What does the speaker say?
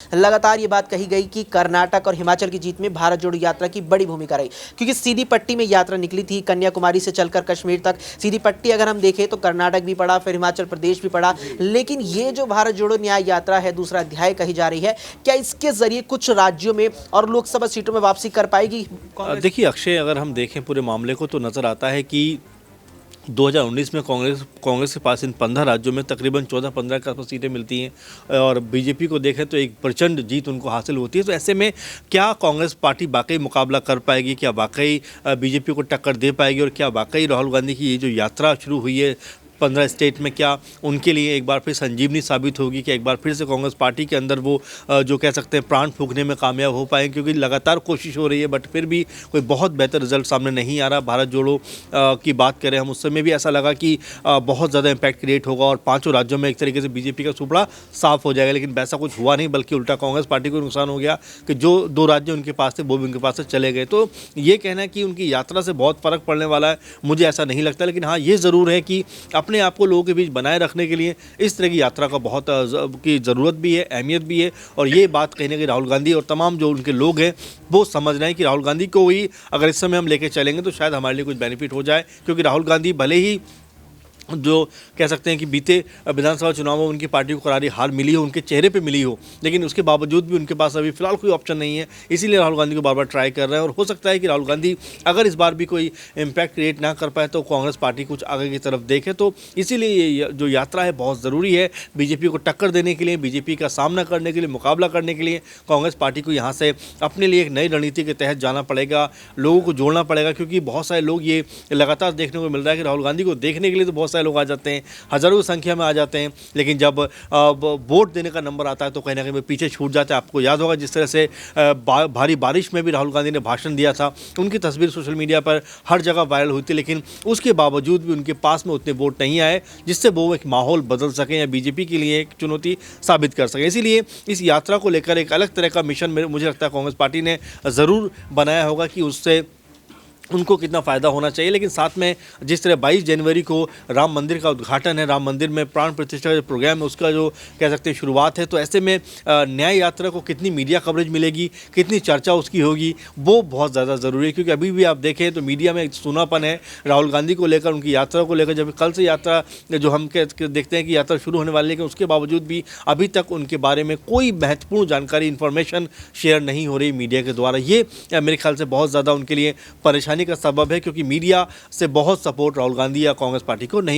लगातार ये बात कही गई कि कर्नाटक और हिमाचल की जीत में भारत जोड़ो यात्रा की बड़ी भूमिका रही, क्योंकि सीधी पट्टी में यात्रा निकली थी कन्याकुमारी से चलकर कश्मीर तक। सीधी पट्टी अगर हम देखें तो कर्नाटक भी पड़ा, फिर हिमाचल प्रदेश भी पड़ा। लेकिन ये जो भारत जोड़ो न्याय यात्रा है, दूसरा अध्याय कही जा रही है, क्या इसके जरिए कुछ राज्यों में और लोकसभा सीटों में वापसी कर पाएगी कांग्रेस? देखिए अक्षय, अगर हम देखें पूरे मामले को तो नज़र आता है कि 2019 में कांग्रेस के पास इन 15 राज्यों में तकरीबन 14-15 के आसपास सीटें मिलती हैं और बीजेपी को देखें तो एक प्रचंड जीत उनको हासिल होती है। तो ऐसे में क्या कांग्रेस पार्टी वाकई मुकाबला कर पाएगी, क्या वाकई बीजेपी को टक्कर दे पाएगी और क्या वाकई राहुल गांधी की ये जो यात्रा शुरू हुई है 15 स्टेट में, क्या उनके लिए एक बार फिर संजीवनी साबित होगी कि एक बार फिर से कांग्रेस पार्टी के अंदर वो जो कह सकते हैं प्राण फूंकने में कामयाब हो पाएंगे, क्योंकि लगातार कोशिश हो रही है बट फिर भी कोई बहुत बेहतर रिजल्ट सामने नहीं आ रहा। भारत जोड़ो की बात करें हम, उस समय भी ऐसा लगा कि बहुत ज़्यादा इम्पैक्ट क्रिएट होगा और पाँचों राज्यों में एक तरीके से बीजेपी का सुपड़ा साफ हो जाएगा, लेकिन वैसा कुछ हुआ नहीं, बल्कि उल्टा कांग्रेस पार्टी को नुकसान हो गया कि जो 2 राज्य उनके पास थे वो भी उनके पास से चले गए। तो ये कहना है कि उनकी यात्रा से बहुत फ़र्क पड़ने वाला है, मुझे ऐसा नहीं लगता। लेकिन हाँ, ये ज़रूर है कि अपने आप को लोगों के बीच बनाए रखने के लिए इस तरह की यात्रा का बहुत की ज़रूरत भी है, अहमियत भी है। और ये बात कहीं ना कहीं राहुल गांधी और तमाम जो उनके लोग हैं वो समझ रहे हैं कि राहुल गांधी को ही अगर इस समय हम लेके चलेंगे तो शायद हमारे लिए कुछ बेनिफिट हो जाए, क्योंकि राहुल गांधी भले ही जो कह सकते हैं कि बीते विधानसभा चुनाव में उनकी पार्टी को करारी हार मिली हो, उनके चेहरे पे मिली हो, लेकिन उसके बावजूद भी उनके पास अभी फिलहाल कोई ऑप्शन नहीं है। इसीलिए राहुल गांधी को बार बार ट्राई कर रहे हैं और हो सकता है कि राहुल गांधी अगर इस बार भी कोई इम्पैक्ट क्रिएट ना कर पाए तो कांग्रेस पार्टी कुछ आगे की तरफ देखे। तो इसीलिए ये जो यात्रा है बहुत ज़रूरी है बीजेपी को टक्कर देने के लिए, बीजेपी का सामना करने के लिए, मुकाबला करने के लिए कांग्रेस पार्टी को यहाँ से अपने लिए एक नई रणनीति के तहत जाना पड़ेगा, लोगों को जोड़ना पड़ेगा। क्योंकि बहुत सारे लोग ये लगातार देखने को मिल रहा है कि राहुल गांधी को देखने के लिए तो बहुत लोग आ जाते हैं, हज़ारों की संख्या में आ जाते हैं, लेकिन जब वोट देने का नंबर आता है तो कहीं ना कहीं पीछे छूट जाते हैं। आपको याद होगा जिस तरह से भारी बारिश में भी राहुल गांधी ने भाषण दिया था, उनकी तस्वीर सोशल मीडिया पर हर जगह वायरल हुई थी, लेकिन उसके बावजूद भी उनके पास में उतने वोट नहीं आए जिससे वो एक माहौल बदल सकें या बीजेपी के लिए एक चुनौती साबित कर सकें। इसीलिए इस यात्रा को लेकर एक अलग तरह का मिशन मुझे लगता है कांग्रेस पार्टी ने ज़रूर बनाया होगा कि उससे उनको कितना फ़ायदा होना चाहिए। लेकिन साथ में जिस तरह 22 जनवरी को राम मंदिर का उद्घाटन है, राम मंदिर में प्राण प्रतिष्ठा का जो प्रोग्राम है उसका जो कह सकते हैं शुरुआत है, तो ऐसे में न्याय यात्रा को कितनी मीडिया कवरेज मिलेगी, कितनी चर्चा उसकी होगी, वो बहुत ज़्यादा ज़रूरी है। क्योंकि अभी भी आप देखें तो मीडिया में एक सूनापन है राहुल गांधी को लेकर, उनकी यात्रा को लेकर। जब कल से यात्रा जो हम देखते हैं कि यात्रा शुरू होने वाली है, लेकिन उसके बावजूद भी अभी तक उनके बारे में कोई महत्वपूर्ण जानकारी, इन्फॉर्मेशन शेयर नहीं हो रही मीडिया के द्वारा। ये मेरे ख्याल से बहुत ज़्यादा उनके लिए परेशानी का सबब है, क्योंकि मीडिया से बहुत सपोर्ट राहुल गांधी या कांग्रेस पार्टी को नहीं